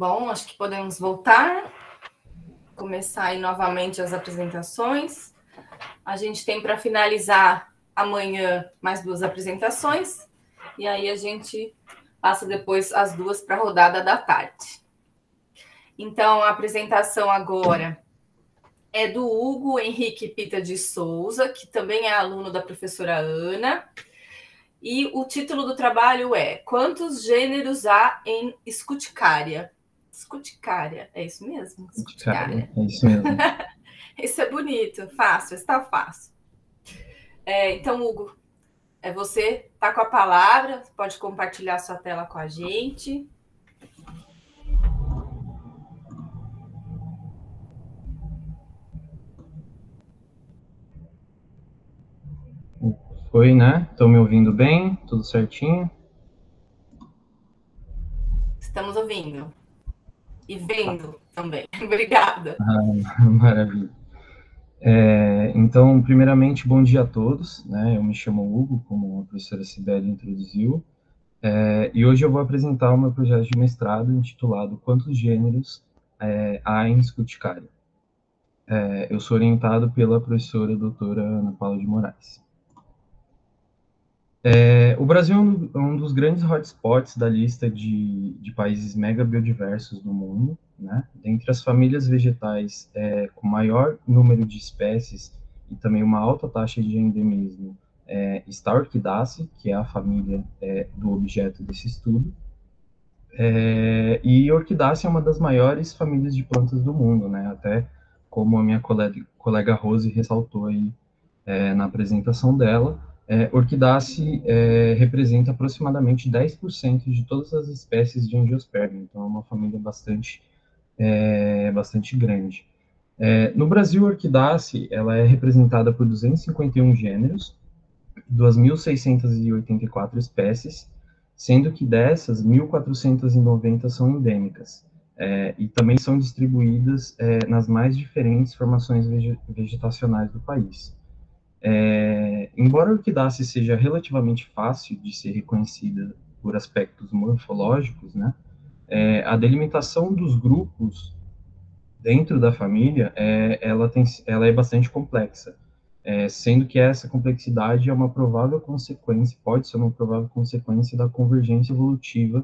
Bom, acho que podemos voltar, começar aí novamente as apresentações. A gente tem para finalizar amanhã mais 2 apresentações, e aí a gente passa depois as 2 para a rodada da tarde. Então, a apresentação agora é do Hugo Henrique Pita de Souza, que também é aluno da professora Ana, e o título do trabalho é Quantos gêneros há em Scuticária? Scuticária, é isso mesmo? Scuticária. É isso mesmo. Isso é bonito, fácil, está fácil. Então, Hugo, você está com a palavra, pode compartilhar sua tela com a gente. Oi, né? Estão me ouvindo bem? Tudo certinho? Estamos ouvindo. E vendo também. Obrigada. Maravilha. Então, primeiramente, bom dia a todos, né? Eu me chamo Hugo, como a professora Sibeli introduziu, e hoje eu vou apresentar o meu projeto de mestrado intitulado Quantos gêneros há em Scuticária? Eu sou orientado pela professora doutora Ana Paula de Moraes. O Brasil é um dos grandes hotspots da lista de países mega biodiversos do mundo, né? Dentre as famílias vegetais com maior número de espécies e também uma alta taxa de endemismo está a Orquidácea, que é a família do objeto desse estudo. E Orquidácea é uma das maiores famílias de plantas do mundo, né? Até como a minha colega Rose ressaltou aí na apresentação dela, Orquidácea representa aproximadamente 10% de todas as espécies de Angiospermum, então é uma família bastante grande. No Brasil, a Orquidácea ela é representada por 251 gêneros, 2.684 espécies, sendo que dessas, 1.490 são endêmicas, e também são distribuídas nas mais diferentes formações vegetacionais do país. Embora a orquidácea seja relativamente fácil de ser reconhecida por aspectos morfológicos, né, a delimitação dos grupos dentro da família ela é bastante complexa, sendo que essa complexidade é uma provável consequência, pode ser uma provável consequência da convergência evolutiva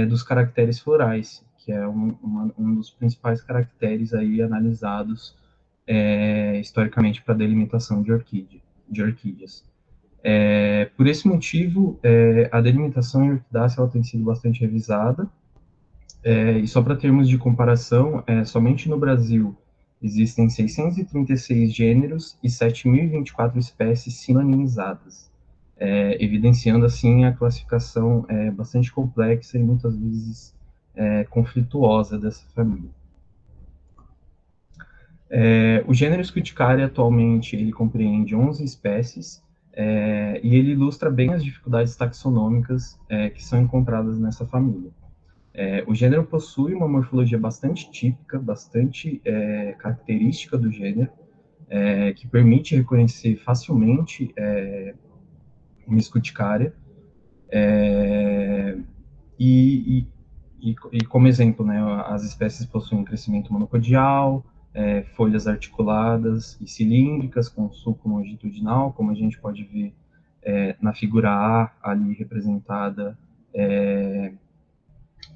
dos caracteres florais, que é um dos principais caracteres aí analisados historicamente para a delimitação de orquídeas. Por esse motivo, a delimitação em orquidácea ela tem sido bastante revisada, e só para termos de comparação, somente no Brasil existem 636 gêneros e 7.024 espécies sinonimizadas, evidenciando assim a classificação bastante complexa e muitas vezes conflituosa dessa família. O gênero Scuticária atualmente ele compreende 11 espécies, e ele ilustra bem as dificuldades taxonômicas que são encontradas nessa família. O gênero possui uma morfologia bastante típica, bastante característica do gênero, que permite reconhecer facilmente uma Scuticária, e, e como exemplo, né, as espécies possuem crescimento monopodial, folhas articuladas e cilíndricas com sulco longitudinal, como a gente pode ver na figura A, ali representada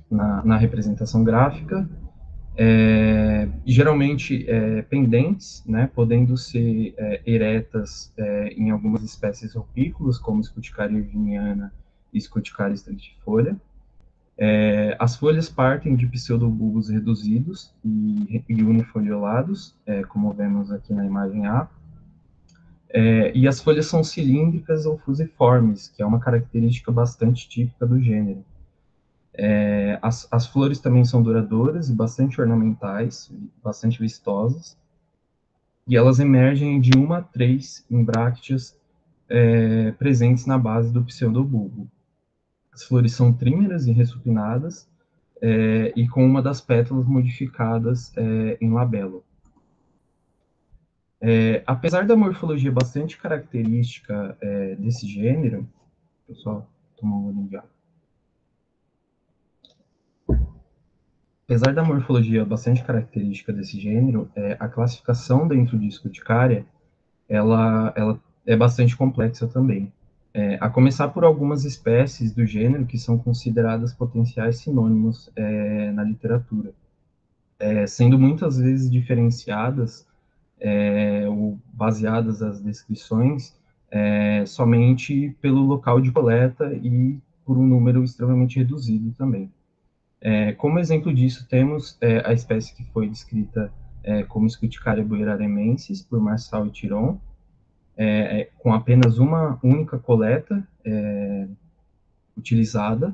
na representação gráfica, geralmente pendentes, né, podendo ser eretas em algumas espécies rupícolas, como Scuticária irviniana e Scuticária estratifolha. As folhas partem de pseudobulbos reduzidos e unifoliolados, como vemos aqui na imagem A, e as folhas são cilíndricas ou fusiformes, que é uma característica bastante típica do gênero. As flores também são duradouras e bastante ornamentais, bastante vistosas, e elas emergem de 1 a 3 em brácteas presentes na base do pseudobulbo. As flores são trímeras e ressupinadas, e com uma das pétalas modificadas em labelo. Apesar da morfologia bastante característica desse gênero, eu só tomar um olho de água. Apesar da morfologia bastante característica desse gênero, a classificação dentro de Scuticária, ela é bastante complexa também. A começar por algumas espécies do gênero que são consideradas potenciais sinônimos na literatura, sendo muitas vezes diferenciadas ou baseadas as descrições somente pelo local de coleta e por um número extremamente reduzido também. Como exemplo disso, temos a espécie que foi descrita como Scuticária boiararemensis, por Marçal e Tiron, com apenas uma única coleta utilizada,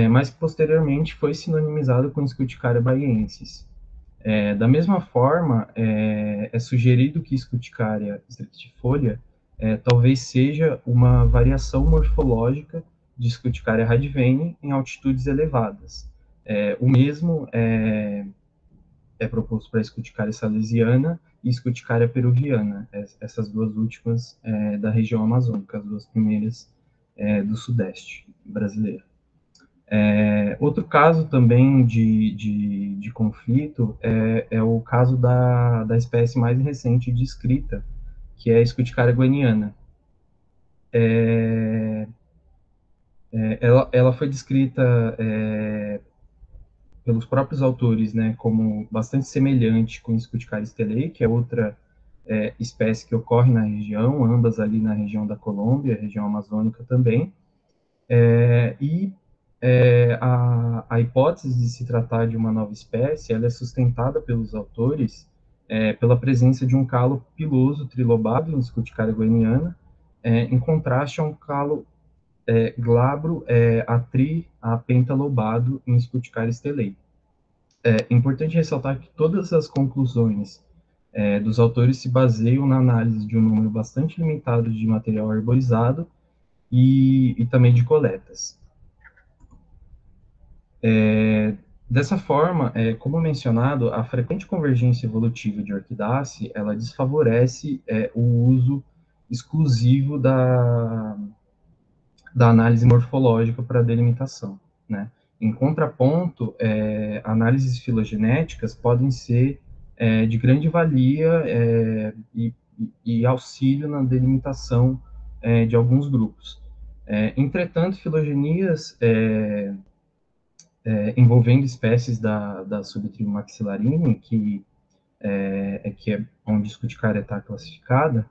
mas que posteriormente foi sinonimizada com Scuticária baiensis. Da mesma forma, é sugerido que Scuticária strictifolia talvez seja uma variação morfológica de Scuticária radiveni em altitudes elevadas. O mesmo é proposto para a Scuticária salesiana e Scuticária peruviana, essas duas últimas da região amazônica, as duas primeiras do sudeste brasileiro. Outro caso também de conflito é o caso da espécie mais recente descrita, que é a Scuticária guianiana. Ela foi descrita pelos próprios autores, né, como bastante semelhante com Scuticária stellei, que é outra espécie que ocorre na região, ambas ali na região da Colômbia, região amazônica também. A hipótese de se tratar de uma nova espécie, ela é sustentada pelos autores pela presença de um calo piloso trilobado em Scuticária guianiana, em contraste a um calo glabro a pentalobado em Scuticária stellei. É importante ressaltar que todas as conclusões dos autores se baseiam na análise de um número bastante limitado de material arborizado e também de coletas. Dessa forma, como mencionado, a frequente convergência evolutiva de orquidácea, ela desfavorece o uso exclusivo da análise morfológica para a delimitação, né? Em contraponto, análises filogenéticas podem ser de grande valia e auxílio na delimitação de alguns grupos. Entretanto, filogenias envolvendo espécies da subtribo Maxillarine, que é onde Scuticária está classificada,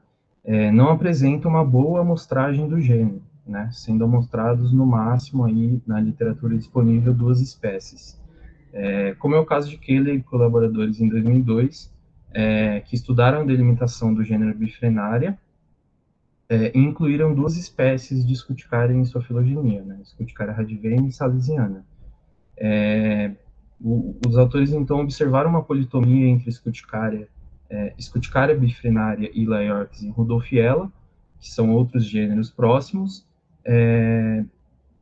não apresenta uma boa amostragem do gênero, né, sendo amostrados no máximo aí na literatura disponível 2 espécies. Como é o caso de Keller e colaboradores em 2002, que estudaram a delimitação do gênero Bifrenaria e incluíram 2 espécies de Scuticária em sua filogenia, né, Scuticária radiveni e salesiana. Os autores, então, observaram uma politomia entre Scuticária bifrenaria e Laeorchis e Rudolfiella, que são outros gêneros próximos,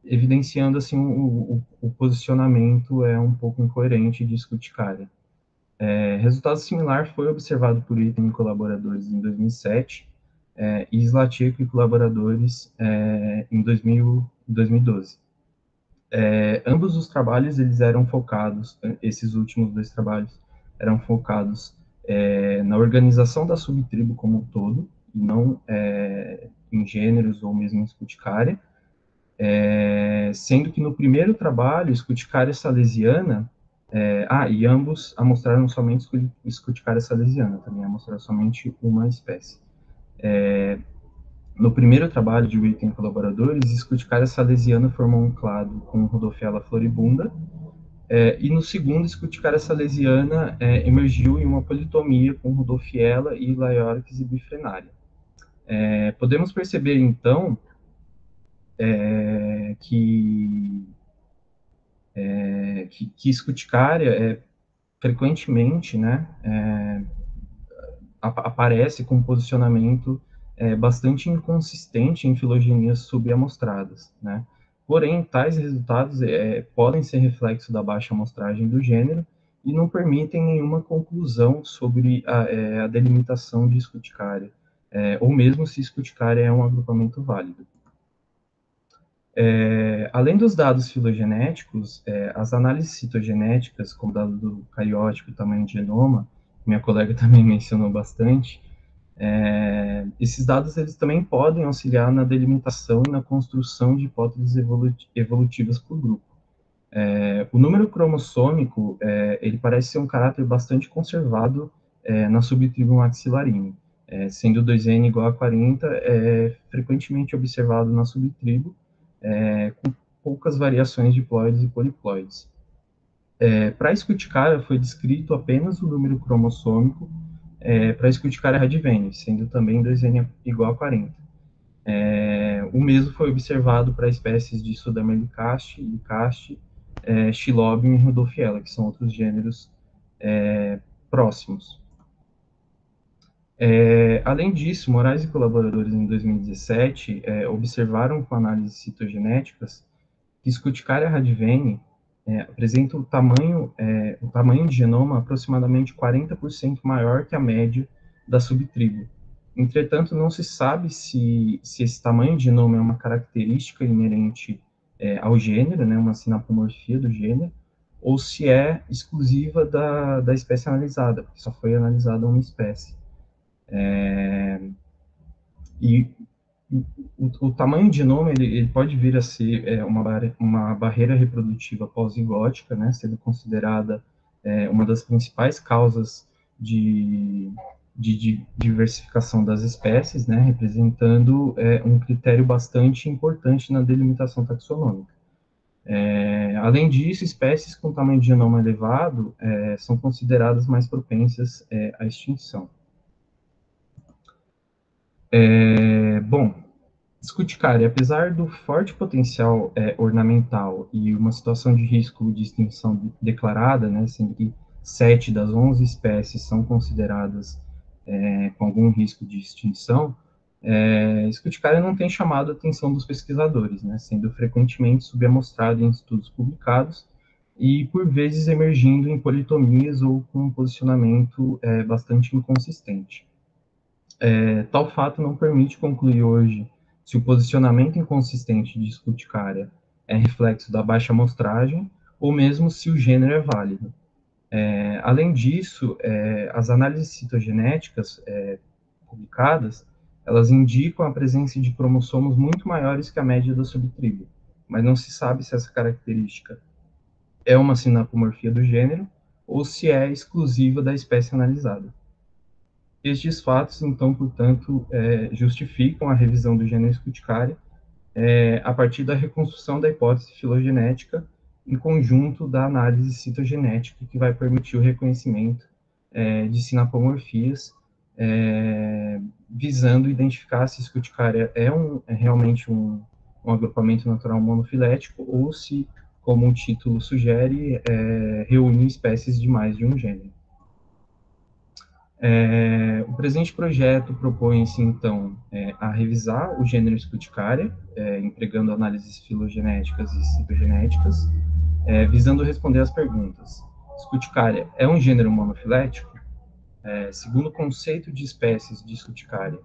evidenciando, assim, o posicionamento um pouco incoerente de Scuticária. Resultado similar foi observado por Itten e colaboradores em 2007, e Zlatchenko e colaboradores em 2012. Ambos os trabalhos, eles eram focados, esses últimos 2 trabalhos, eram focados na organização da subtribo como um todo, e não em gêneros ou mesmo em Scuticária, sendo que no primeiro trabalho, Scuticária salesiana, e ambos amostraram somente Scuticária salesiana, também amostraram somente uma espécie. No primeiro trabalho de Witten e colaboradores, Scuticária salesiana formou um clado com Rudolfiella floribunda, e no segundo, Scuticária salesiana emergiu em uma politomia com Rudolfiella e Laeorchis e Bifrenaria. Podemos perceber, então, que Scuticária frequentemente, né, aparece com um posicionamento bastante inconsistente em filogenias subamostradas, né? Porém, tais resultados podem ser reflexo da baixa amostragem do gênero e não permitem nenhuma conclusão sobre a delimitação de Scuticária, ou mesmo se Scuticária é um agrupamento válido. Além dos dados filogenéticos, as análises citogenéticas, como o dado do cariótipo e tamanho de genoma, minha colega também mencionou bastante, esses dados eles também podem auxiliar na delimitação e na construção de hipóteses evolutivas por grupo. O número cromossômico, ele parece ser um caráter bastante conservado na subtribo maxilarine, sendo 2N igual a 40, frequentemente observado na subtribo, com poucas variações diploides e poliploides. Para a Escuticaria foi descrito apenas o número cromossômico para a Escuticaria radiveni, sendo também 2N igual a 40. O mesmo foi observado para espécies de Sudamelicaste, Licaste, Chilobium e Rudolfiella, que são outros gêneros próximos. Além disso, Moraes e colaboradores, em 2017, observaram com análises citogenéticas que Escuticaria radiveni apresenta o tamanho de genoma aproximadamente 40% maior que a média da subtribo. Entretanto, não se sabe se esse tamanho de genoma é uma característica inerente ao gênero, né, uma sinapomorfia do gênero, ou se é exclusiva da espécie analisada, porque só foi analisada uma espécie. E o tamanho de genoma ele pode vir a ser uma barreira reprodutiva pós-zigótica, né, sendo considerada uma das principais causas de diversificação das espécies, né, representando um critério bastante importante na delimitação taxonômica. Além disso, espécies com tamanho de genoma elevado são consideradas mais propensas à extinção. Bom, Escuticaria, apesar do forte potencial ornamental e uma situação de risco de extinção declarada, né, sendo que 7 das 11 espécies são consideradas com algum risco de extinção, Escuticaria não tem chamado a atenção dos pesquisadores, né, sendo frequentemente subamostrado em estudos publicados e, por vezes, emergindo em politomias ou com um posicionamento bastante inconsistente. Tal fato não permite concluir hoje se o posicionamento inconsistente de Escuticaria é reflexo da baixa amostragem ou mesmo se o gênero é válido. Além disso, as análises citogenéticas publicadas, elas indicam a presença de cromossomos muito maiores que a média da subtribo, mas não se sabe se essa característica é uma sinapomorfia do gênero ou se é exclusiva da espécie analisada. Estes fatos, então, portanto, justificam a revisão do gênero Escuticaria a partir da reconstrução da hipótese filogenética em conjunto da análise citogenética, que vai permitir o reconhecimento de sinapomorfias, visando identificar se Escuticaria é realmente um agrupamento natural monofilético ou se, como o título sugere, reúne espécies de mais de um gênero. O presente projeto propõe-se, então, a revisar o gênero Escuticaria, empregando análises filogenéticas e citogenéticas, visando responder as perguntas. Escuticaria é um gênero monofilético? Segundo o conceito de espécies de Escuticaria,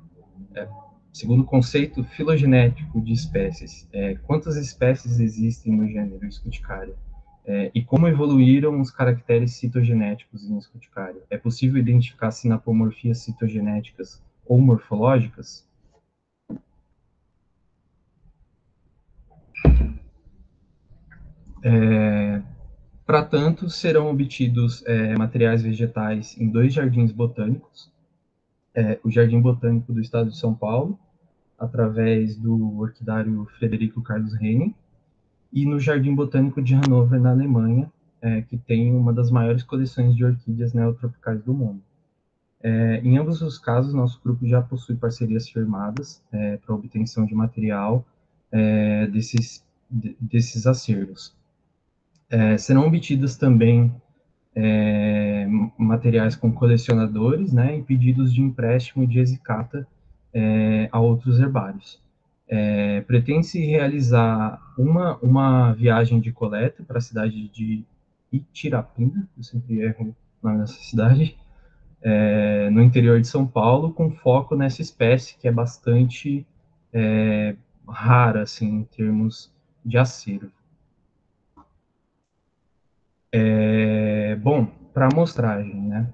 segundo o conceito filogenético de espécies, quantas espécies existem no gênero Escuticaria? E como evoluíram os caracteres citogenéticos em Escuticaria? É possível identificar sinapomorfias citogenéticas ou morfológicas? Para tanto, serão obtidos materiais vegetais em 2 jardins botânicos, o Jardim Botânico do Estado de São Paulo, através do orquidário Frederico Carlos Henning, e no Jardim Botânico de Hannover, na Alemanha, que tem uma das maiores coleções de orquídeas neotropicais do mundo. Em ambos os casos, nosso grupo já possui parcerias firmadas para obtenção de material desses acervos. Serão obtidas também materiais com colecionadores, né, e pedidos de empréstimo de exicata a outros herbários. Pretende-se realizar uma viagem de coleta para a cidade de Itirapina, eu sempre erro o nome dessa cidade, no interior de São Paulo, com foco nessa espécie que é bastante rara, assim, em termos de acervo. Bom, para amostragem, né?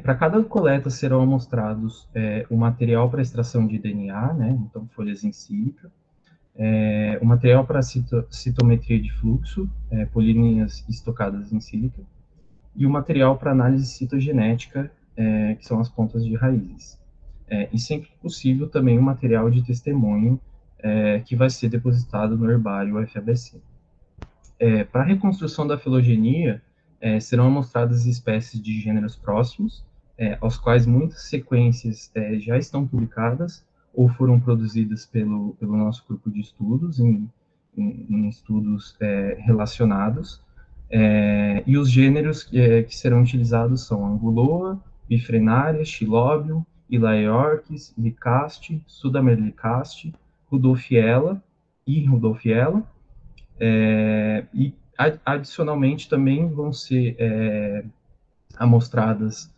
Para cada coleta serão amostrados o material para extração de DNA, né? Então, folhas in situ, o material para citometria de fluxo, políneas estocadas in silico, e o material para análise citogenética, que são as pontas de raízes. E sempre que possível também o material de testemunho, que vai ser depositado no herbário UFABC. Para a reconstrução da filogenia, serão amostradas espécies de gêneros próximos, aos quais muitas sequências já estão publicadas ou foram produzidas pelo nosso grupo de estudos, em estudos relacionados, e os gêneros que serão utilizados são Anguloa, Bifrenaria, Xilóbium, Ilaeorchis, Licaste, Sudamerlicaste, Rudolfiella e Rudolfiella, e adicionalmente também vão ser amostradas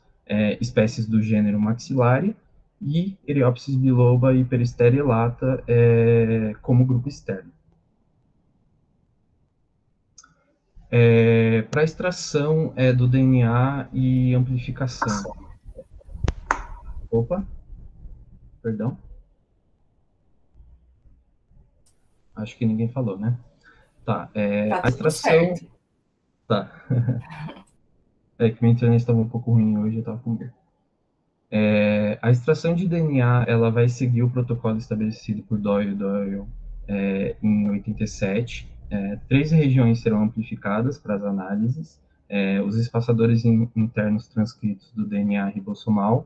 espécies do gênero Maxillaria e Eriopsis biloba e Peristeria elata como grupo externo. Para extração do DNA e amplificação. Opa, perdão. Acho que ninguém falou, né? Tá, Tá a extração... certo. Tá. Que minha internet estava um pouco ruim hoje, eu estava com medo. A extração de DNA, ela vai seguir o protocolo estabelecido por Doyle em 87. 3 regiões serão amplificadas para as análises, os espaçadores internos transcritos do DNA ribossomal,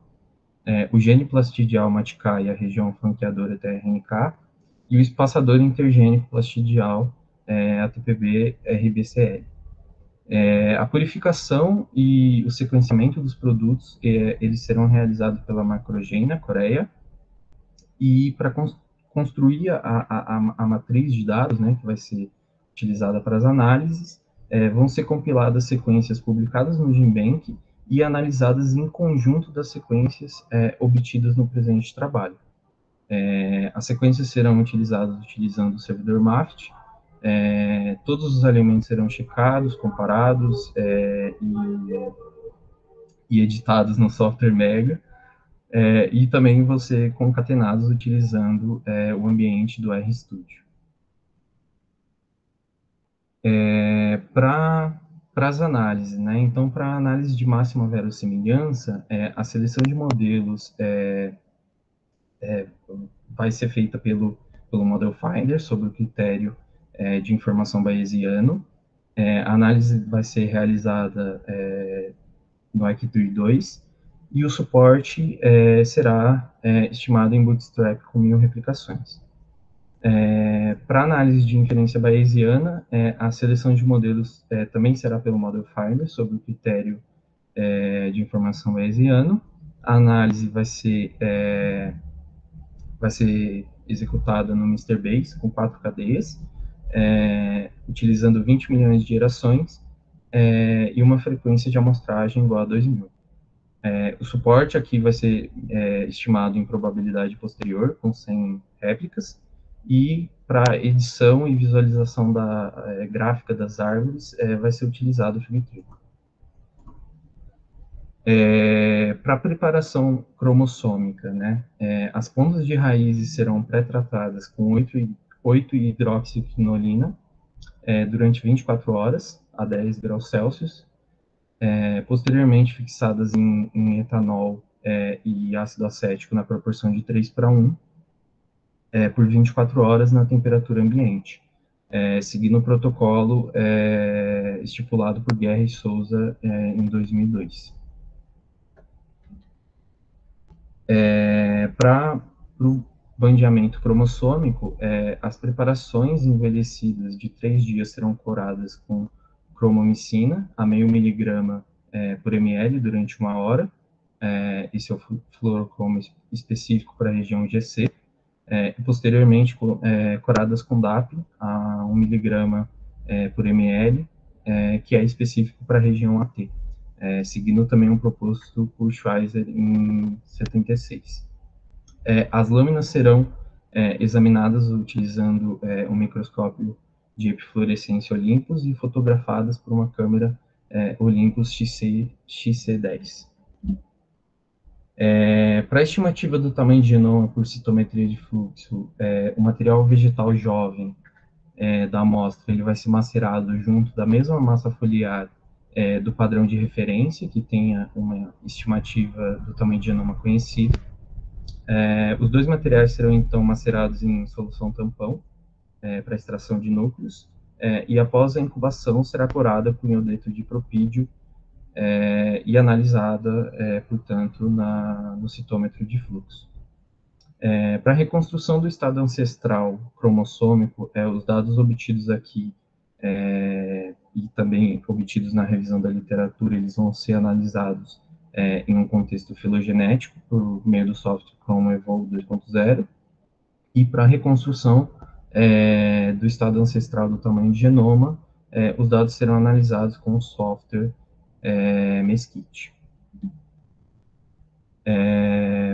o gene plastidial MATK e a região franqueadora TRNK, e o espaçador intergênico plastidial ATPB-RBCL. A purificação e o sequenciamento dos produtos, eles serão realizados pela Macrogen, na Coreia, e para construir a matriz de dados, né, que vai ser utilizada para as análises, vão ser compiladas sequências publicadas no GenBank e analisadas em conjunto das sequências obtidas no presente trabalho. As sequências serão utilizadas utilizando o servidor MAFT, todos os elementos serão checados, comparados e editados no software Mega, e também vão ser concatenados utilizando o ambiente do RStudio. Para as análises, né? Então, para a análise de máxima verossimilhança, a seleção de modelos vai ser feita pelo Model Finder, sob o critério de informação bayesiano. A análise vai ser realizada no Arquitecture 2, e o suporte será estimado em Bootstrap com 1000 replicações. Para análise de inferência bayesiana, a seleção de modelos também será pelo Model Finder, sob o critério de informação bayesiano. A análise vai ser executada no MrBase, com 4 cadeias, utilizando 20 milhões de gerações, e uma frequência de amostragem igual a 2000. O suporte aqui vai ser estimado em probabilidade posterior, com 100 réplicas, e para edição e visualização gráfica das árvores, vai ser utilizado o FigTree. Para preparação cromossômica, né, as pontas de raízes serão pré-tratadas com 8-hidroxiquinolina durante 24 horas, a 10 graus Celsius, posteriormente fixadas em etanol e ácido acético na proporção de 3:1, por 24 horas na temperatura ambiente, seguindo o protocolo estipulado por Guerra e Souza em 2002. Para o bandeamento cromossômico, as preparações envelhecidas de 3 dias serão coradas com cromomicina a 0,5 miligrama por ml durante 1 hora. Esse é o fluorocromo específico para a região GC. E posteriormente coradas com DAP a 1 miligrama por ml, que é específico para a região AT. Seguindo também um proposto por Schweizer em 76. As lâminas serão examinadas utilizando um microscópio de epifluorescência Olympus e fotografadas por uma câmera Olympus XC10. Para a estimativa do tamanho de genoma por citometria de fluxo, o material vegetal jovem da amostra ele vai ser macerado junto da mesma massa foliar do padrão de referência, que tenha uma estimativa do tamanho de genoma conhecido. Os dois materiais serão, então, macerados em solução tampão para extração de núcleos, e após a incubação será corada com iodeto de propídio e analisada, portanto, no citômetro de fluxo. Para a reconstrução do estado ancestral cromossômico, os dados obtidos aqui e também obtidos na revisão da literatura, eles vão ser analisados em um contexto filogenético por meio do software ChromoEvolve 2.0, e para a reconstrução do estado ancestral do tamanho de genoma, os dados serão analisados com o software Mesquite.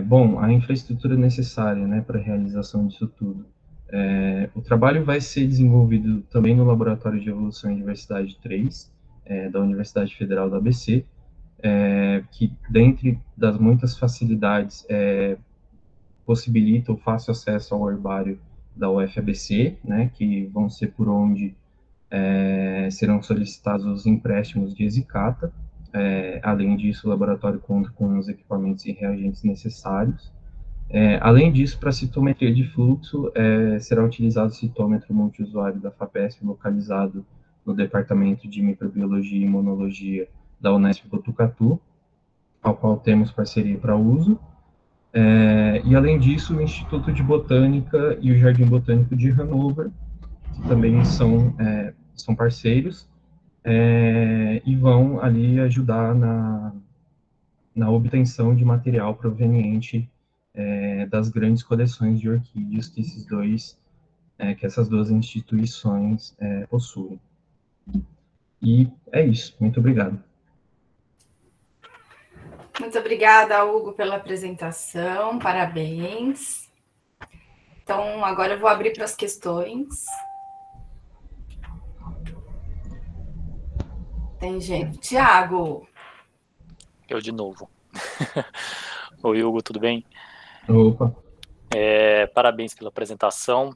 Bom, a infraestrutura necessária, né, para a realização disso tudo. O trabalho vai ser desenvolvido também no Laboratório de Evolução e Diversidade 3, da Universidade Federal do ABC, que, dentre das muitas facilidades, possibilita o fácil acesso ao herbário da UFABC, né, que vão ser por onde serão solicitados os empréstimos de exicata. Além disso, o laboratório conta com os equipamentos e reagentes necessários. Além disso, para citometria de fluxo, será utilizado o citômetro multiusuário da FAPESP, localizado no Departamento de Microbiologia e Imunologia da Unesp Botucatu, ao qual temos parceria para uso. E, além disso, o Instituto de Botânica e o Jardim Botânico de Hanover, que também são parceiros, e vão ali ajudar na obtenção de material proveniente das grandes coleções de orquídeas que que essas duas instituições possuem. E é isso. Muito obrigado. Muito obrigada, Hugo, pela apresentação. Parabéns. Então, agora eu vou abrir para as questões. Tem gente. Tiago. Eu de novo. Oi, Hugo, tudo bem? Opa. Parabéns pela apresentação.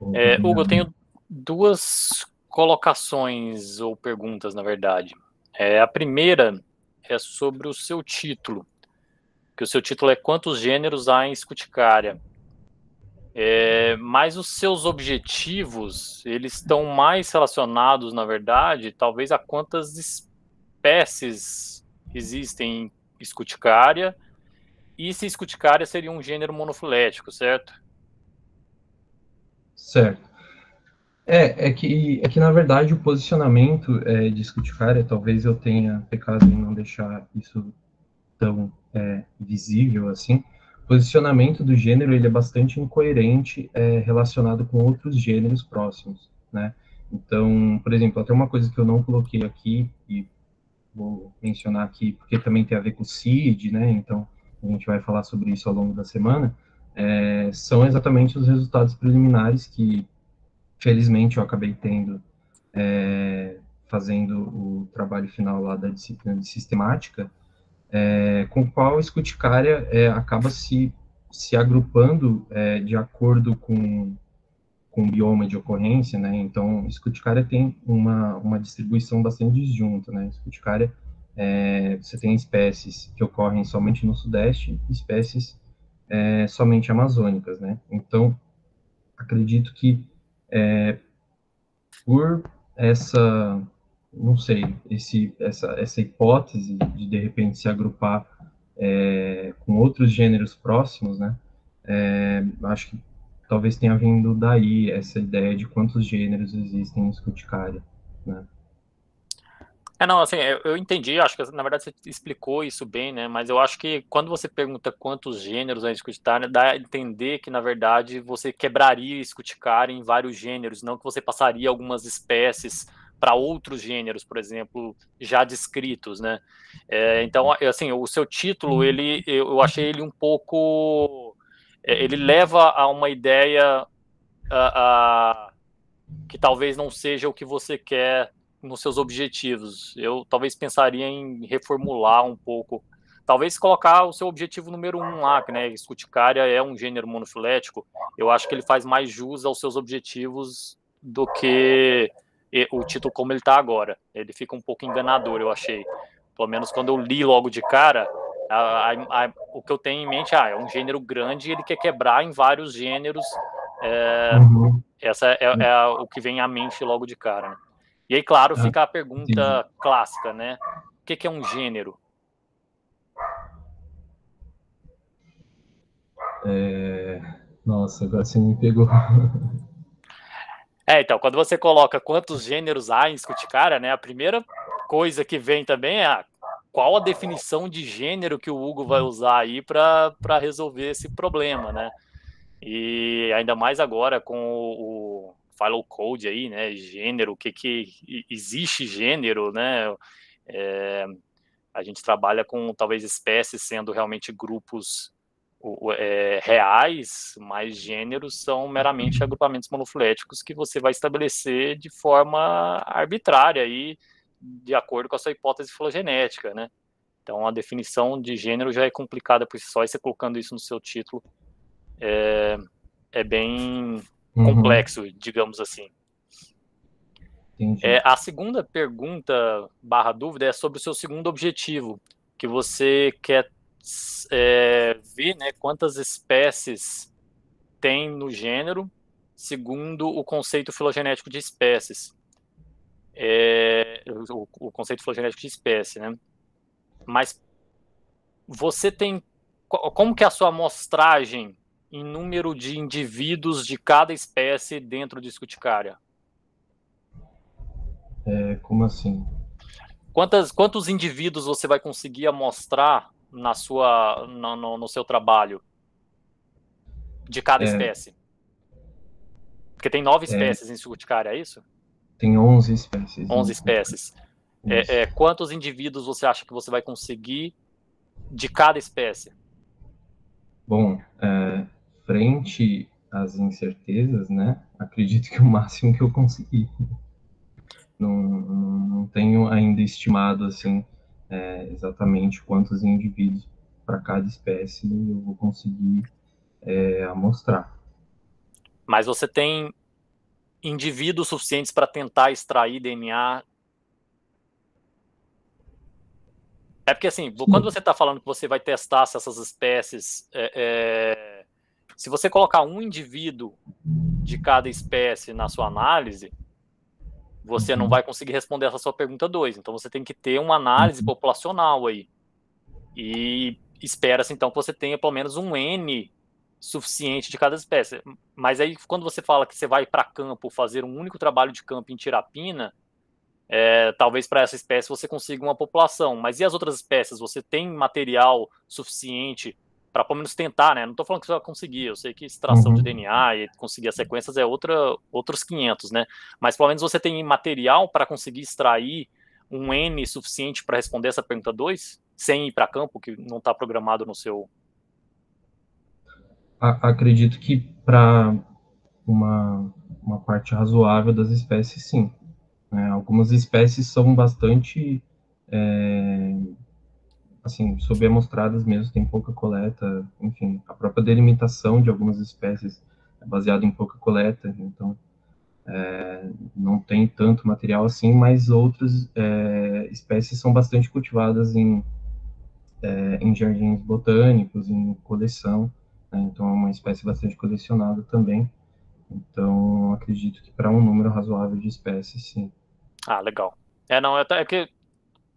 Hugo, eu tenho duas colocações ou perguntas, na verdade. A primeira é sobre o seu título, que o seu título é Quantos Gêneros há em Scuticária? Mas os seus objetivos, eles estão mais relacionados, na verdade, talvez a quantas espécies existem em Scuticária, e se Scuticária seria um gênero monofilético, certo? Certo. É que na verdade, o posicionamento de Scuticária, talvez eu tenha pecado em não deixar isso tão visível assim. O posicionamento do gênero ele é bastante incoerente relacionado com outros gêneros próximos, né? Então, por exemplo, até uma coisa que eu não coloquei aqui, e vou mencionar aqui, porque também tem a ver com o CID, né? Então, a gente vai falar sobre isso ao longo da semana, são exatamente os resultados preliminares que, felizmente, eu acabei tendo fazendo o trabalho final lá da disciplina de sistemática, com o qual a Scuticária acaba se agrupando de acordo com o bioma de ocorrência, né? Então, Scuticária tem uma distribuição bastante disjunta, né? Scuticária, você tem espécies que ocorrem somente no Sudeste e espécies somente amazônicas, né? Então, acredito que por essa, não sei, essa hipótese de repente se agrupar com outros gêneros próximos, né? Acho que talvez tenha vindo daí essa ideia de quantos gêneros existem em Scuticária, né? Não, assim, eu entendi, acho que na verdade você explicou isso bem, né, mas eu acho que quando você pergunta quantos gêneros há em Scuticária, dá a entender que, na verdade, você quebraria Scuticária em vários gêneros, não que você passaria algumas espécies para outros gêneros, por exemplo, já descritos, né. Então, assim, o seu título, eu achei ele um pouco... ele leva a uma ideia que talvez não seja o que você quer nos seus objetivos. Eu talvez pensaria em reformular um pouco, talvez colocar o seu objetivo número 1 lá, que, né, Scuticária é um gênero monofilético. Eu acho que ele faz mais jus aos seus objetivos do que o título como ele está agora. Ele fica um pouco enganador, eu achei. Pelo menos quando eu li logo de cara, o que eu tenho em mente é um gênero grande e ele quer quebrar em vários gêneros. Essa é o que vem à mente logo de cara, né? E aí, claro, fica a pergunta clássica, né? O que é um gênero? Nossa, agora você me pegou. Então, quando você coloca quantos gêneros há em Scuticária, né? A primeira coisa que vem também é qual a definição de gênero que o Hugo vai usar aí para resolver esse problema, né? E ainda mais agora com o Philo Code aí, né? Gênero, o que existe gênero, né? A gente trabalha com talvez espécies sendo realmente grupos reais, mas gêneros são meramente agrupamentos monofiléticos que você vai estabelecer de forma arbitrária aí, de acordo com a sua hipótese filogenética, né? Então a definição de gênero já é complicada por si só, e você colocando isso no seu título é bem complexo, digamos assim. A segunda pergunta / dúvida é sobre o seu segundo objetivo, que você quer ver, né, quantas espécies tem no gênero, segundo o conceito filogenético de espécies. O conceito filogenético de espécie, né? Mas você tem... Como que é a sua amostragem em número de indivíduos de cada espécie dentro de Scuticária? Como assim? Quantos indivíduos você vai conseguir amostrar no seu trabalho de cada espécie? Porque tem 9 espécies em Scuticária, é isso? Tem 11 espécies. 11 espécies. Quantos indivíduos você acha que você vai conseguir de cada espécie? Bom, frente às incertezas, né? Acredito que o máximo que eu consegui. Não tenho ainda estimado assim exatamente quantos indivíduos para cada espécie eu vou conseguir amostrar. Mas você tem indivíduos suficientes para tentar extrair DNA? É porque, assim, quando você está falando que você vai testar se essas espécies... se você colocar um indivíduo de cada espécie na sua análise, você não vai conseguir responder essa sua pergunta 2. Então, você tem que ter uma análise populacional aí. E espera-se, então, que você tenha pelo menos um N suficiente de cada espécie. Mas aí, quando você fala que você vai para campo fazer um único trabalho de campo em Tirapina, talvez para essa espécie você consiga uma população. Mas e as outras espécies? Você tem material suficiente para pelo menos tentar, né? Não estou falando que você vai conseguir, eu sei que extração de DNA e conseguir as sequências é outros 500, né? Mas pelo menos você tem material para conseguir extrair um N suficiente para responder essa pergunta 2, sem ir para campo, que não está programado no seu... Acredito que para uma parte razoável das espécies, sim. Algumas espécies são bastante assim, subamostradas mesmo, tem pouca coleta, enfim, a própria delimitação de algumas espécies é baseada em pouca coleta, então não tem tanto material assim, mas outras espécies são bastante cultivadas em jardins botânicos, em coleção, né? Então é uma espécie bastante colecionada também, então acredito que para um número razoável de espécies, sim. Ah, legal. Não, é que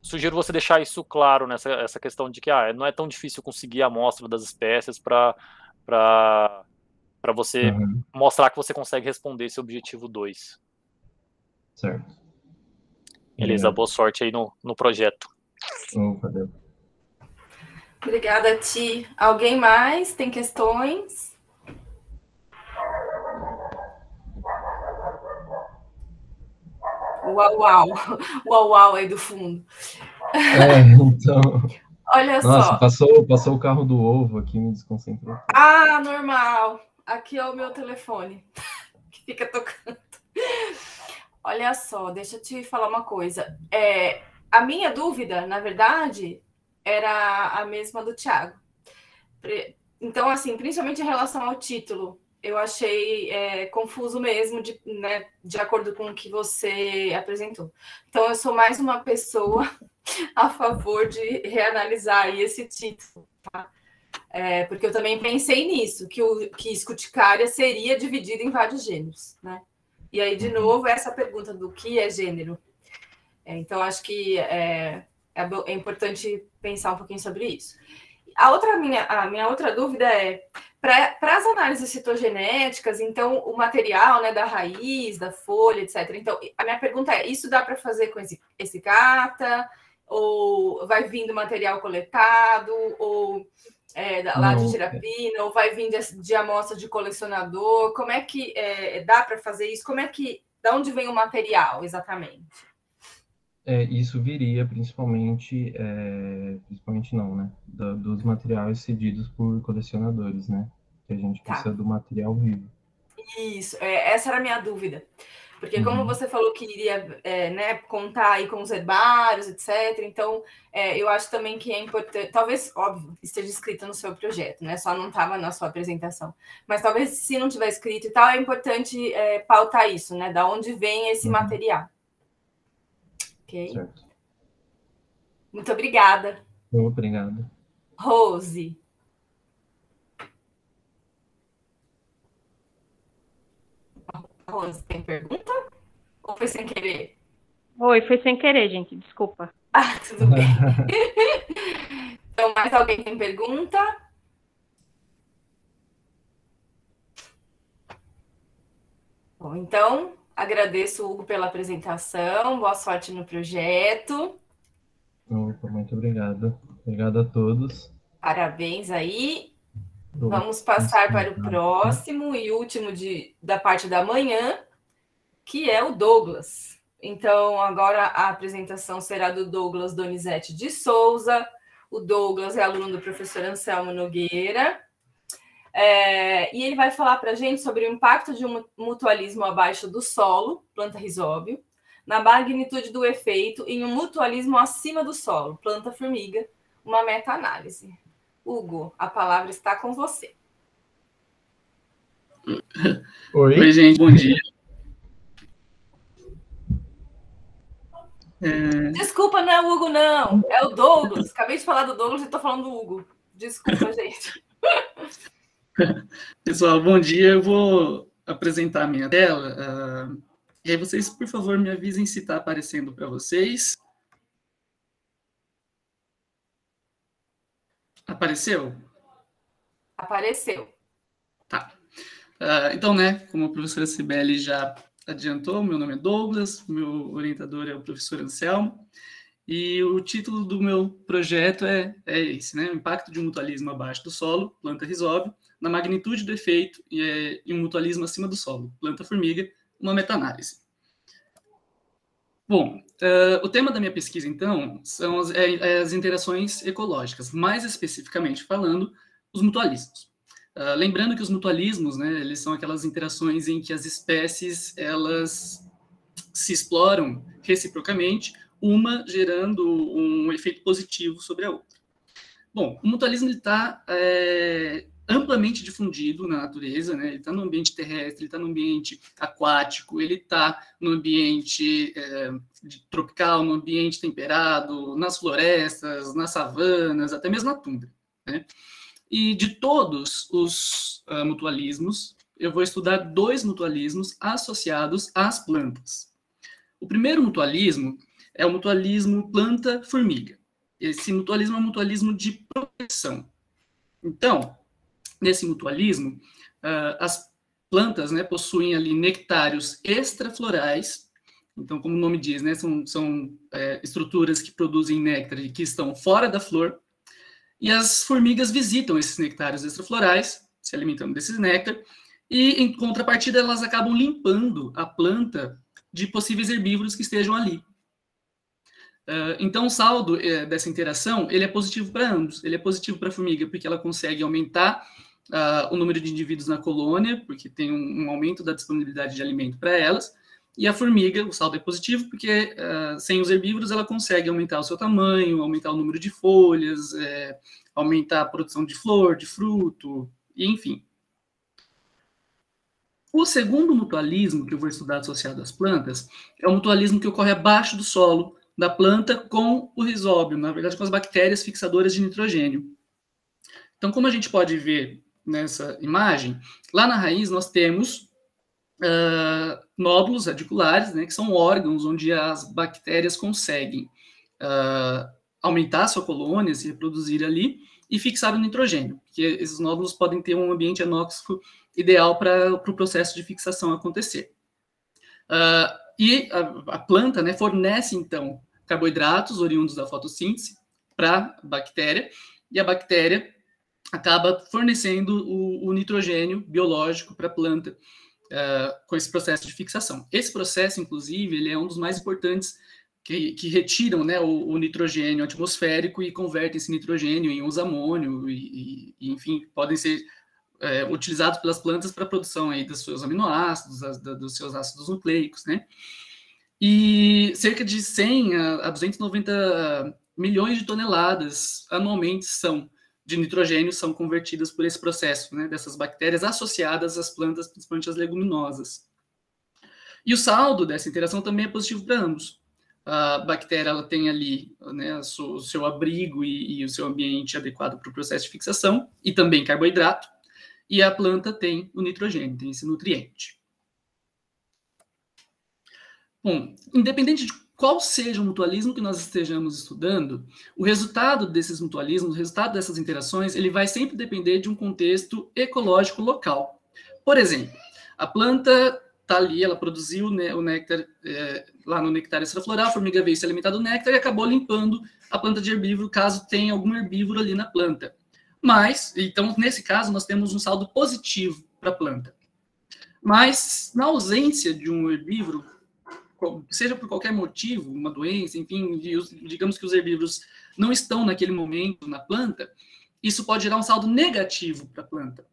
sugiro você deixar isso claro nessa essa questão de que não é tão difícil conseguir a amostra das espécies para você mostrar que você consegue responder esse objetivo 2. Certo. Beleza, boa sorte aí no projeto. Valeu. Obrigada, Ti. Alguém mais tem questões? Uau aí do fundo. Então... Olha Nossa, só. Passou o carro do ovo aqui, me desconcentrou. Normal. Aqui é o meu telefone, que fica tocando. Olha só, deixa eu te falar uma coisa. A minha dúvida, na verdade, era a mesma do Thiago. Então, assim, principalmente em relação ao título, eu achei confuso mesmo, né, de acordo com o que você apresentou. Então, eu sou mais uma pessoa a favor de reanalisar aí esse título, tá? Porque eu também pensei nisso, que Scuticária seria dividida em vários gêneros, né? E aí, de novo, essa pergunta do que é gênero. Então, acho que é importante pensar um pouquinho sobre isso. A minha outra dúvida é, para as análises citogenéticas, então, o material, né, da raiz, da folha, etc. Então, a minha pergunta é, isso dá para fazer com esse GATA? Ou vai vindo material coletado? Ou lá de Girapina? Ou vai vindo de amostra de colecionador? Como é que dá para fazer isso? Da onde vem o material, exatamente? Isso viria principalmente não, né? Dos materiais cedidos por colecionadores, né? Que a gente precisa do material vivo. Isso, essa era a minha dúvida. Porque como você falou que iria né, contar aí com os herbários, etc., então eu acho também que é importante, talvez, óbvio, esteja escrito no seu projeto, né? Só não estava na sua apresentação. Mas talvez, se não tiver escrito e tal, é importante pautar isso, né? Da onde vem esse material. Ok? Certo. Muito obrigada. Obrigado. Rose. Rose, tem pergunta? Ou foi sem querer? Oi, foi sem querer, gente, desculpa. Ah, tudo bem. Então, mais alguém tem pergunta? Bom, então, agradeço, Hugo, pela apresentação. Boa sorte no projeto. Muito obrigado. Obrigado a todos. Parabéns aí. Vamos passar para o próximo e último da parte da manhã, que é o Douglas. Então, agora a apresentação será do Douglas Donizete de Souza. O Douglas é aluno do professor Anselmo Nogueira. E ele vai falar para a gente sobre o impacto de um mutualismo abaixo do solo, planta risóbio, na magnitude do efeito em um mutualismo acima do solo, planta formiga, uma meta-análise. Hugo, a palavra está com você. Oi, gente, bom dia. Desculpa, não é o Hugo, não. É o Douglas. Acabei de falar do Douglas e estou falando do Hugo. Desculpa, gente. Pessoal, bom dia. Eu vou apresentar a minha tela. E aí vocês, por favor, me avisem se está aparecendo para vocês. Apareceu? Apareceu. Tá. Então, né, como a professora Cibele já adiantou, meu nome é Douglas, meu orientador é o professor Anselmo, e o título do meu projeto é esse, né, o impacto de um mutualismo abaixo do solo, planta risóbio, na magnitude do efeito e um mutualismo acima do solo, planta formiga, uma meta-análise. Bom, o tema da minha pesquisa, então, são as interações ecológicas, mais especificamente falando, os mutualismos. Lembrando que os mutualismos, né, eles são aquelas interações em que as espécies elas se exploram reciprocamente, uma gerando um efeito positivo sobre a outra. Bom, o mutualismo está amplamente difundido na natureza, né? Ele está no ambiente terrestre, ele está no ambiente aquático, ele está no ambiente tropical, no ambiente temperado, nas florestas, nas savanas, até mesmo na tundra, né? E de todos os mutualismos, eu vou estudar 2 mutualismos associados às plantas. O primeiro mutualismo é o mutualismo planta-formiga. Esse mutualismo é um mutualismo de proteção. Então, nesse mutualismo, as plantas, né, possuem ali nectários extraflorais. Então, como o nome diz, né, são estruturas que produzem néctar e que estão fora da flor. E as formigas visitam esses nectários extraflorais, se alimentando desses néctar, e, em contrapartida, elas acabam limpando a planta de possíveis herbívoros que estejam ali. Então, o saldo dessa interação ele é positivo para ambos. Ele é positivo para a formiga, porque ela consegue aumentar o número de indivíduos na colônia, porque tem um aumento da disponibilidade de alimento para elas, e a formiga, o saldo é positivo, porque sem os herbívoros ela consegue aumentar o seu tamanho, aumentar o número de folhas, aumentar a produção de flor, de fruto, e enfim. O segundo mutualismo que eu vou estudar associado às plantas é o mutualismo que ocorre abaixo do solo da planta com o rizóbio, na verdade com as bactérias fixadoras de nitrogênio. Então, como a gente pode ver nessa imagem, lá na raiz nós temos nódulos radiculares, né, que são órgãos onde as bactérias conseguem aumentar a sua colônia, se reproduzir ali, e fixar o nitrogênio, porque esses nódulos podem ter um ambiente anóxico ideal para o processo de fixação acontecer. E a planta, né, fornece, então, carboidratos oriundos da fotossíntese para a bactéria, e a bactéria acaba fornecendo o nitrogênio biológico para a planta com esse processo de fixação. Esse processo, inclusive, ele é um dos mais importantes que retiram, né, o nitrogênio atmosférico e convertem esse nitrogênio em usamônio e enfim, podem ser utilizados pelas plantas para a produção aí dos seus aminoácidos, dos seus ácidos nucleicos, né? E cerca de 100 a 290 milhões de toneladas anualmente de nitrogênio são convertidas por esse processo, né, dessas bactérias associadas às plantas, principalmente as leguminosas. E o saldo dessa interação também é positivo para ambos. A bactéria ela tem ali, né, o seu abrigo e o seu ambiente adequado para o processo de fixação, e também carboidrato, e a planta tem o nitrogênio, tem esse nutriente. Bom, independente de qual seja o mutualismo que nós estejamos estudando, o resultado desses mutualismos, o resultado dessas interações, ele vai sempre depender de um contexto ecológico local. Por exemplo, a planta está ali, ela produziu, né, o néctar lá no nectário extrafloral, a formiga veio se alimentar do néctar e acabou limpando a planta de herbívoro, caso tenha algum herbívoro ali na planta. Mas, então, nesse caso, nós temos um saldo positivo para a planta. Mas, na ausência de um herbívoro, seja por qualquer motivo, uma doença, enfim, digamos que os herbívoros não estão naquele momento na planta, isso pode gerar um saldo negativo para a planta.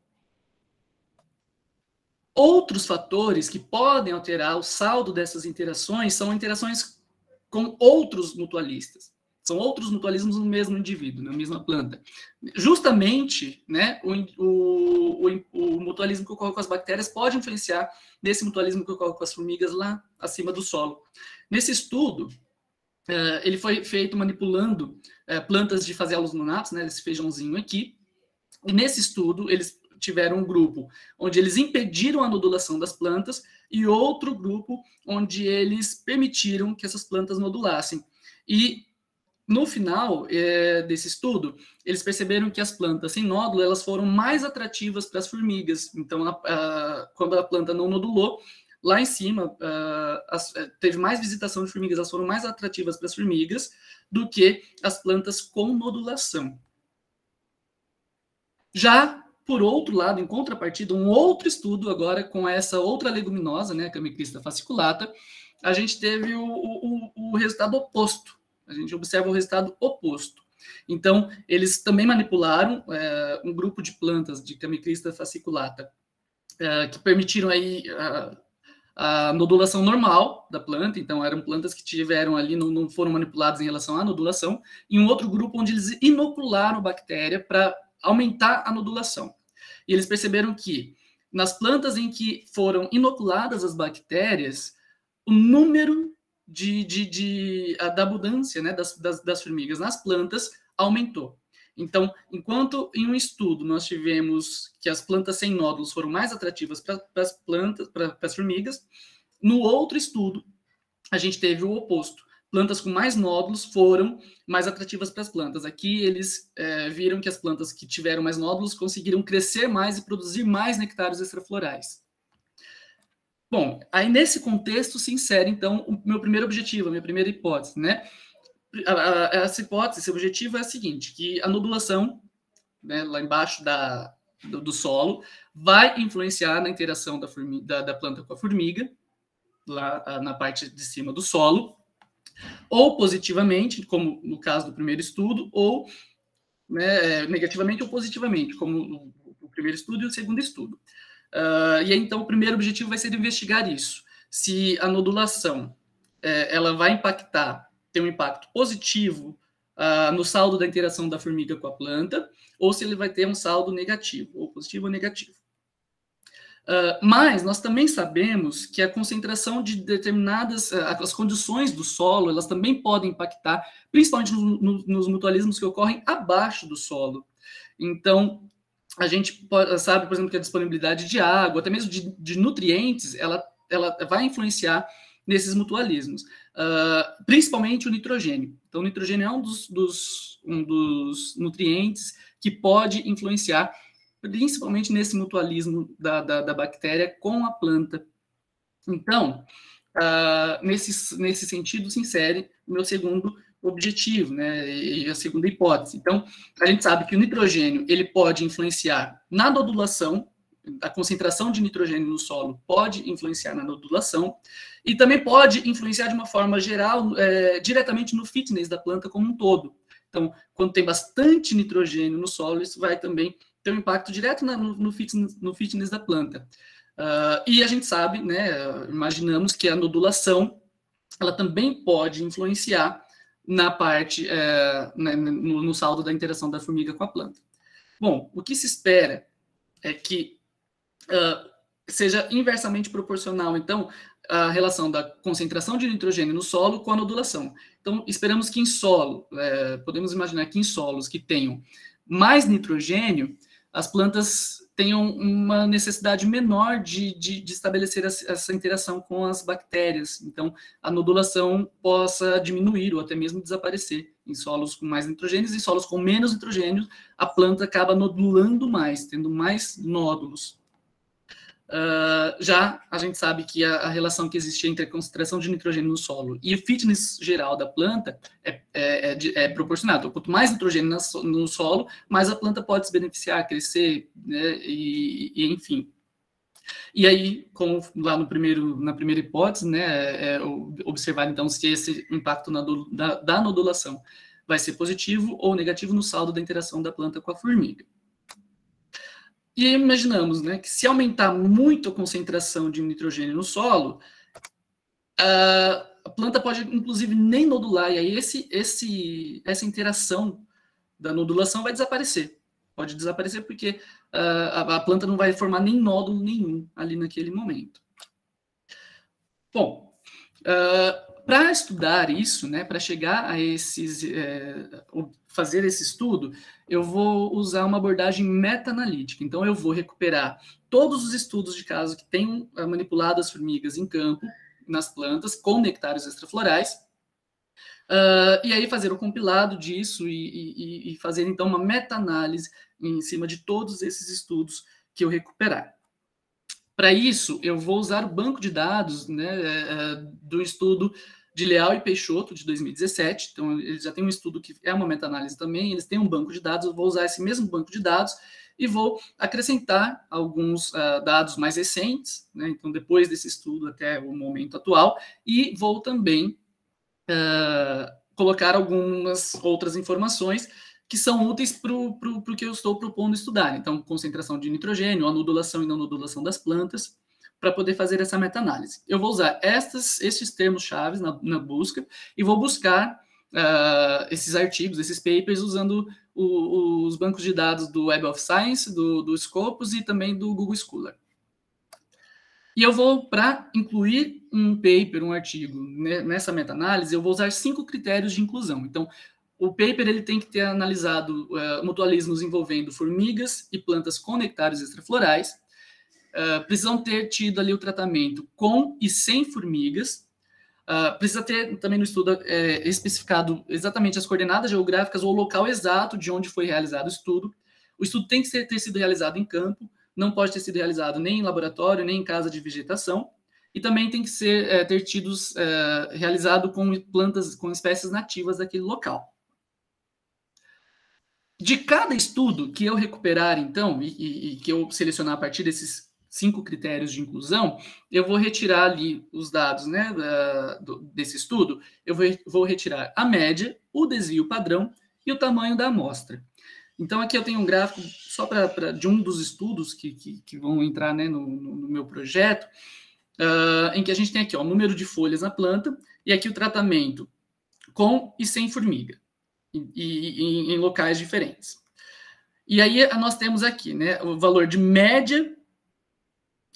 Outros fatores que podem alterar o saldo dessas interações são interações com outros mutualistas. São outros mutualismos no mesmo indivíduo, na mesma planta. Justamente, né, o mutualismo que ocorre com as bactérias pode influenciar nesse mutualismo que ocorre com as formigas lá acima do solo. Nesse estudo, ele foi feito manipulando plantas de fazelos nonatos, né, esse feijãozinho aqui, e nesse estudo eles tiveram um grupo onde eles impediram a nodulação das plantas e outro grupo onde eles permitiram que essas plantas nodulassem. E no final desse estudo, eles perceberam que as plantas sem nódulo elas foram mais atrativas para as formigas. Então, quando a planta não nodulou, lá em cima teve mais visitação de formigas, elas foram mais atrativas para as formigas do que as plantas com nodulação. Já, por outro lado, em contrapartida, um outro estudo agora com essa outra leguminosa, né, a Chamaecrista fasciculata, a gente teve o resultado oposto. A gente observa o resultado oposto. Então, eles também manipularam um grupo de plantas de Chamaecrista fasciculata que permitiram aí a nodulação normal da planta. Então, eram plantas que tiveram ali, não foram manipuladas em relação à nodulação, e um outro grupo onde eles inocularam a bactéria para aumentar a nodulação. E eles perceberam que nas plantas em que foram inoculadas as bactérias, o número da abundância, né, das formigas nas plantas aumentou. Então, enquanto em um estudo nós tivemos que as plantas sem nódulos foram mais atrativas para as formigas, no outro estudo a gente teve o oposto. Plantas com mais nódulos foram mais atrativas para as plantas. Aqui eles viram que as plantas que tiveram mais nódulos conseguiram crescer mais e produzir mais nectários extraflorais. Bom, aí nesse contexto se insere, então, o meu primeiro objetivo, a minha primeira hipótese, né? Essa hipótese, esse objetivo é o seguinte, que a nodulação, né, lá embaixo do solo, vai influenciar na interação da planta com a formiga, lá na parte de cima do solo, ou positivamente, como no caso do primeiro estudo, ou né, negativamente ou positivamente, como o primeiro estudo e o segundo estudo. E aí, então, o primeiro objetivo vai ser investigar isso. se a nodulação ela vai ter um impacto positivo no saldo da interação da formiga com a planta, ou se ele vai ter um saldo negativo, ou positivo ou negativo. Mas nós também sabemos que a concentração de determinadas, as condições do solo, elas também podem impactar, principalmente nos mutualismos que ocorrem abaixo do solo. Então, a gente sabe, por exemplo, que a disponibilidade de água, até mesmo de nutrientes, ela vai influenciar nesses mutualismos, principalmente o nitrogênio. Então, o nitrogênio é um dos nutrientes que pode influenciar principalmente nesse mutualismo da bactéria com a planta. Então, nesse sentido, se insere o meu segundo objetivo, né, e a segunda hipótese. Então, a gente sabe que o nitrogênio ele pode influenciar na nodulação, a concentração de nitrogênio no solo pode influenciar na nodulação, e também pode influenciar de uma forma geral, diretamente no fitness da planta como um todo. Então, quando tem bastante nitrogênio no solo, isso vai também ter um impacto direto no fitness da planta. E a gente sabe, né, imaginamos que a nodulação ela também pode influenciar na parte, no saldo da interação da formiga com a planta. Bom, o que se espera é que seja inversamente proporcional, então, a relação da concentração de nitrogênio no solo com a nodulação. Então, esperamos que em solo, podemos imaginar que em solos que tenham mais nitrogênio, as plantas tenham uma necessidade menor de estabelecer essa interação com as bactérias. Então, a nodulação possa diminuir ou até mesmo desaparecer em solos com mais nitrogênios. Em solos com menos nitrogênios, a planta acaba nodulando mais, tendo mais nódulos. Já a gente sabe que a relação que existe entre a concentração de nitrogênio no solo e o fitness geral da planta é proporcionado. Então, quanto mais nitrogênio no solo, mais a planta pode se beneficiar, crescer, né, e enfim. E aí, como lá na primeira hipótese, né, observar então se esse impacto da nodulação vai ser positivo ou negativo no saldo da interação da planta com a formiga. E imaginamos, né, que se aumentar muito a concentração de nitrogênio no solo, a planta pode, inclusive, nem nodular, e aí essa interação da nodulação vai desaparecer. Pode desaparecer porque a planta não vai formar nem nódulo nenhum ali naquele momento. Bom, para estudar isso, né, para chegar a fazer esse estudo, eu vou usar uma abordagem meta-analítica. Então, eu vou recuperar todos os estudos de caso que tenham manipulado as formigas em campo, nas plantas, com nectários extraflorais, e aí fazer o compilado disso e fazer, então, uma meta-análise em cima de todos esses estudos que eu recuperar. Para isso, eu vou usar o banco de dados, né, do estudo de Leal e Peixoto, de 2017. Então, eles já têm um estudo que é uma meta-análise também, eles têm um banco de dados, eu vou usar esse mesmo banco de dados e vou acrescentar alguns dados mais recentes, né, então, depois desse estudo até o momento atual, e vou também colocar algumas outras informações que são úteis para o que eu estou propondo estudar. Então, concentração de nitrogênio, anodulação e não anodulação das plantas, para poder fazer essa meta-análise. Eu vou usar esses termos-chave na busca e vou buscar esses artigos, esses papers, usando os bancos de dados do Web of Science, do Scopus e também do Google Scholar. E eu vou, para incluir um paper, um artigo, né, nessa meta-análise, eu vou usar 5 critérios de inclusão. Então, o paper ele tem que ter analisado mutualismos envolvendo formigas e plantas com nectários extraflorais, precisam ter tido ali o tratamento com e sem formigas, precisa ter também no estudo especificado exatamente as coordenadas geográficas ou o local exato de onde foi realizado o estudo tem que ter sido realizado em campo, não pode ter sido realizado nem em laboratório, nem em casa de vegetação, e também tem que ter tido realizado com plantas, com espécies nativas daquele local. De cada estudo que eu recuperar, então, e que eu selecionar a partir desses 5 critérios de inclusão, eu vou retirar ali os dados, né, desse estudo, eu vou retirar a média, o desvio padrão e o tamanho da amostra. Então, aqui eu tenho um gráfico só de um dos estudos que vão entrar, né, no meu projeto, em que a gente tem aqui ó, o número de folhas na planta e aqui o tratamento com e sem formiga, em locais diferentes. E aí nós temos aqui, né, o valor de média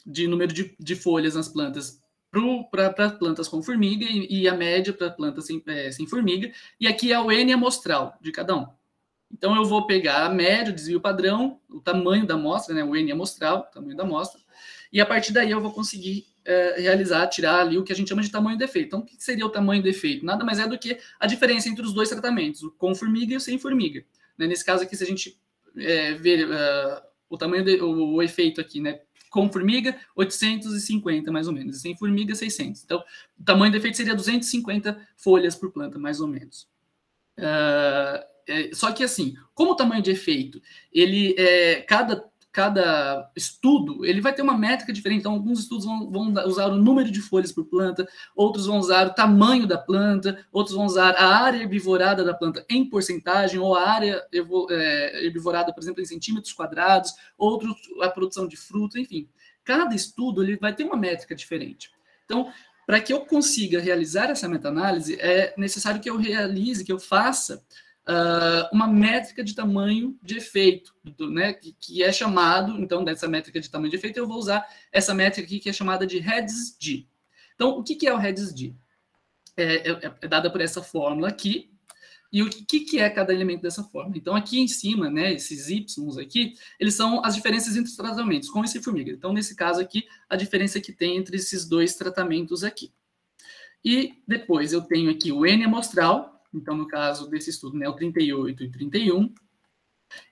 de número de folhas nas plantas para plantas com formiga e a média para plantas sem formiga. E aqui é o N amostral de cada um. Então, eu vou pegar a média, o desvio padrão, o tamanho da amostra, né, o N amostral, o tamanho da amostra, e a partir daí eu vou conseguir tirar ali o que a gente chama de tamanho de efeito. Então, o que seria o tamanho de efeito? Nada mais é do que a diferença entre os dois tratamentos, o com formiga e o sem formiga. Né? Nesse caso aqui, se a gente ver o tamanho, o efeito aqui, né, com formiga, 850 mais ou menos, e sem formiga, 600. Então, o tamanho de efeito seria 250 folhas por planta, mais ou menos. Só que assim, como o tamanho de efeito, ele cada estudo ele vai ter uma métrica diferente. Então, alguns estudos vão usar o número de folhas por planta, outros vão usar o tamanho da planta, outros vão usar a área herbivorada da planta em porcentagem, ou a área herbivorada, por exemplo, em centímetros quadrados, outros a produção de fruta, enfim. Cada estudo ele vai ter uma métrica diferente. Então, para que eu consiga realizar essa meta-análise, é necessário que eu faça uma métrica de tamanho de efeito, né, que é chamado, então, dessa métrica de tamanho de efeito, eu vou usar essa métrica aqui que é chamada de REDS-D. Então, o que é o REDS-D? É dada por essa fórmula aqui, e o que é cada elemento dessa fórmula? Então, aqui em cima, né, esses Y aqui, eles são as diferenças entre os tratamentos, com e sem formiga. Então, nesse caso aqui, a diferença que tem entre esses dois tratamentos aqui. E depois eu tenho aqui o N amostral. Então, no caso desse estudo, né, o 38 e 31.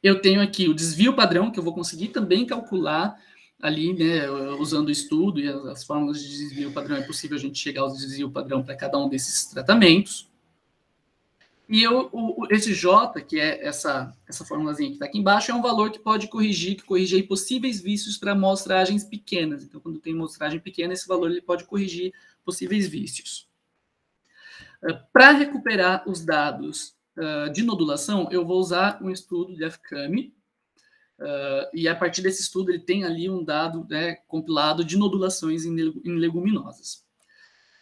Eu tenho aqui o desvio padrão, que eu vou conseguir também calcular ali, né, usando o estudo e as fórmulas de desvio padrão, é possível a gente chegar ao desvio padrão para cada um desses tratamentos. E esse J, que é essa formulazinha que está aqui embaixo, é um valor que pode corrigir aí possíveis vícios para amostragens pequenas. Então, quando tem amostragem pequena, esse valor ele pode corrigir possíveis vícios. Para recuperar os dados de nodulação, eu vou usar um estudo de FCAME, e a partir desse estudo ele tem ali um dado, né, compilado de nodulações em leguminosas.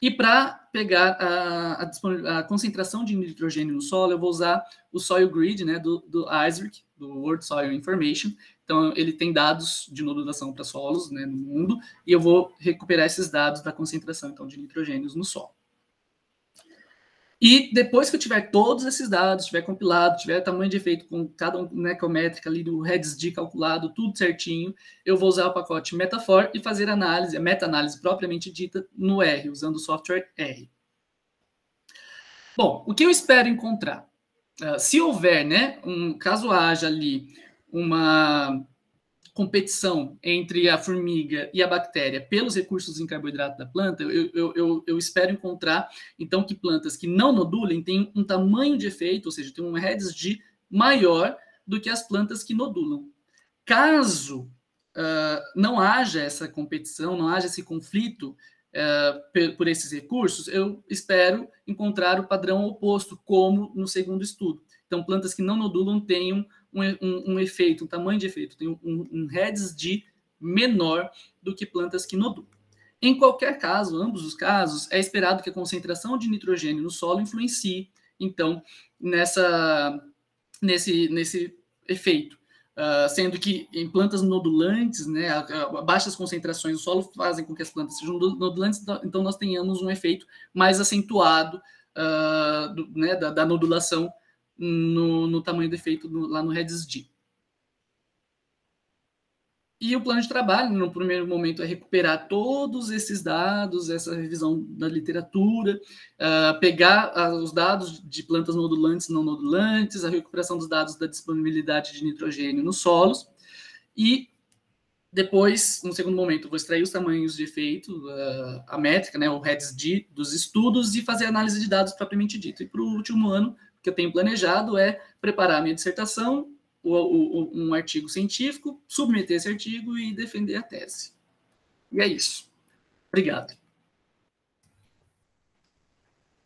E para pegar a concentração de nitrogênio no solo, eu vou usar o Soil Grid, né, do ISRIC, do World Soil Information. Então, ele tem dados de nodulação para solos, né, no mundo, e eu vou recuperar esses dados da concentração, então, de nitrogênios no solo. E depois que eu tiver todos esses dados, tiver compilado, tiver tamanho de efeito com cada um, né, com a métrica ali do REDS-D calculado, tudo certinho, eu vou usar o pacote Metafor e fazer a meta-análise propriamente dita no R, usando o software R. Bom, o que eu espero encontrar? Se houver, né, caso haja ali uma competição entre a formiga e a bactéria pelos recursos em carboidrato da planta, eu espero encontrar, então, que plantas que não nodulem têm um tamanho de efeito, ou seja, tem um REDS-D maior do que as plantas que nodulam. Caso não haja essa competição, não haja esse conflito por esses recursos, eu espero encontrar o padrão oposto, como no segundo estudo. Então, plantas que não nodulam tenham um efeito, um tamanho de efeito, tem um REDS-D menor do que plantas que nodulam. Em qualquer caso, ambos os casos, é esperado que a concentração de nitrogênio no solo influencie, então, nesse efeito. Sendo que em plantas nodulantes, né, baixas concentrações no solo fazem com que as plantas sejam nodulantes, então nós tenhamos um efeito mais acentuado né, da nodulação no tamanho do efeito lá no REDS-D. E o plano de trabalho, no primeiro momento, é recuperar todos esses dados, essa revisão da literatura, pegar os dados de plantas nodulantes e não nodulantes, a recuperação dos dados da disponibilidade de nitrogênio nos solos, e depois, no segundo momento, vou extrair os tamanhos de efeito, a métrica, né, o REDS-D dos estudos, e fazer análise de dados propriamente dito. E para o último ano, o que eu tenho planejado é preparar a minha dissertação, um artigo científico, submeter esse artigo e defender a tese. E é isso. Obrigado.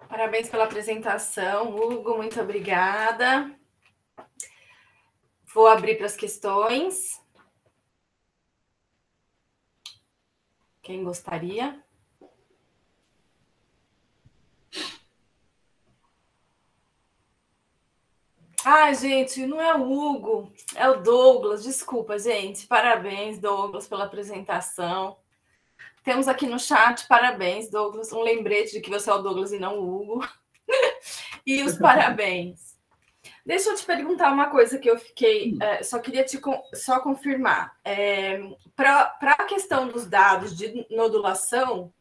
Parabéns pela apresentação, Hugo, muito obrigada. Vou abrir para as questões. Quem gostaria? Ai, gente, não é o Hugo, é o Douglas. Desculpa, gente. Parabéns, Douglas, pela apresentação. Temos aqui no chat, parabéns, Douglas. Um lembrete de que você é o Douglas e não o Hugo. E os parabéns. Deixa eu te perguntar uma coisa que eu fiquei... só queria só confirmar. Para a questão dos dados de nodulação,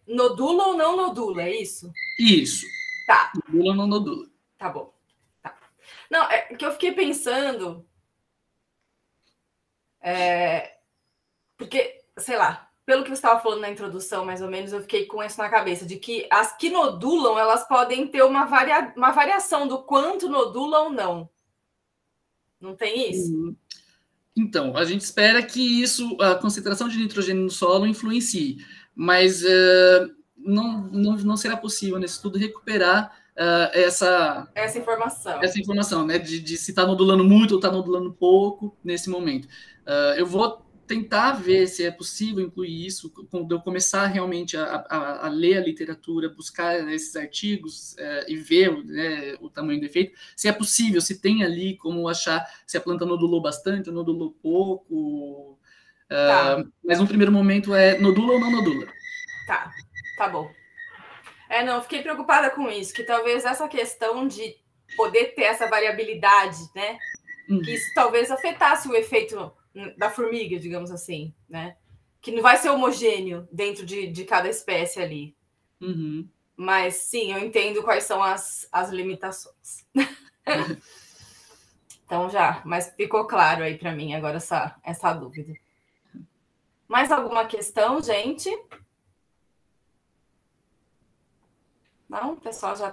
nodula ou não nodula, é isso? Isso. Tá. Nodula ou não nodula. Tá bom. Tá. Não, é que eu fiquei pensando... porque, sei lá, pelo que você estava falando na introdução, mais ou menos, eu fiquei com isso na cabeça, de que as que nodulam, elas podem ter uma variação do quanto nodulam ou não. Não tem isso? Então, a gente espera que a concentração de nitrogênio no solo influencie, mas não será possível nesse estudo recuperar essa informação, né, de se está nodulando muito ou está nodulando pouco nesse momento. Eu vou tentar ver se é possível incluir isso, quando eu começar realmente a ler a literatura, buscar esses artigos e ver, né, o tamanho do efeito, se é possível, se tem ali como achar se a planta nodulou bastante ou nodulou pouco. Mas no primeiro momento nodula ou não nodula. Tá bom. Não, fiquei preocupada com isso, que talvez essa questão de poder ter essa variabilidade, né, que isso talvez afetasse o efeito da formiga, digamos assim, né? Que não vai ser homogêneo dentro de cada espécie ali. Mas, sim, eu entendo quais são as limitações. Então, mas ficou claro aí para mim agora essa dúvida. Mais alguma questão, gente? Não? O pessoal já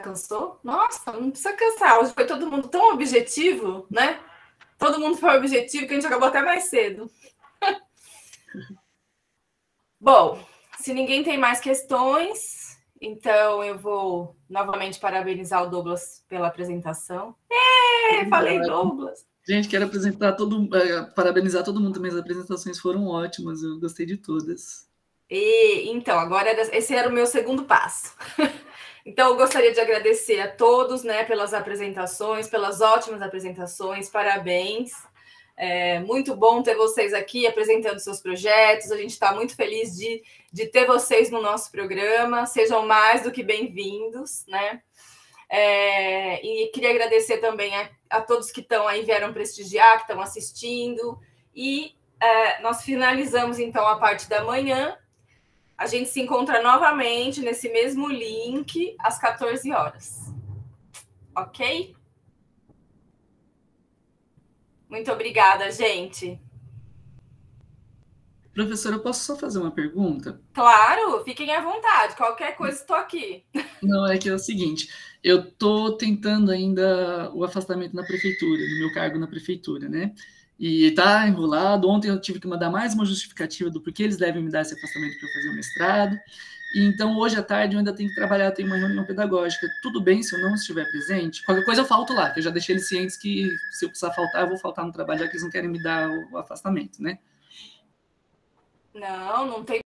cansou? Nossa, não precisa cansar. Hoje foi todo mundo tão objetivo, né? Todo mundo foi objetivo que a gente acabou até mais cedo. Bom, se ninguém tem mais questões, então eu vou novamente parabenizar o Douglas pela apresentação. Falei Douglas! Gente, quero parabenizar todo mundo também. As apresentações foram ótimas, eu gostei de todas. Então, agora esse era o meu segundo passo. Então, eu gostaria de agradecer a todos, né, pelas apresentações, pelas ótimas apresentações, parabéns. Muito bom ter vocês aqui apresentando seus projetos, a gente está muito feliz de ter vocês no nosso programa, sejam mais do que bem-vindos, né? E queria agradecer também a todos que estão aí, vieram prestigiar, que estão assistindo, e nós finalizamos, então, a parte da manhã. A gente se encontra novamente nesse mesmo link às 14 horas. Ok? Muito obrigada, gente. Professora, eu posso só fazer uma pergunta? Claro, fiquem à vontade. Qualquer coisa, estou aqui. Não, é que é o seguinte, eu estou tentando ainda o afastamento na prefeitura, no meu cargo na prefeitura, né? E está enrolado. Ontem eu tive que mandar mais uma justificativa do porquê eles devem me dar esse afastamento para eu fazer o mestrado. E então, hoje à tarde, eu ainda tenho que trabalhar, tenho uma reunião pedagógica. Tudo bem se eu não estiver presente? Qualquer coisa eu falto lá, que eu já deixei eles cientes que se eu precisar faltar, eu vou faltar no trabalho, já que eles não querem me dar o afastamento, né? Não tem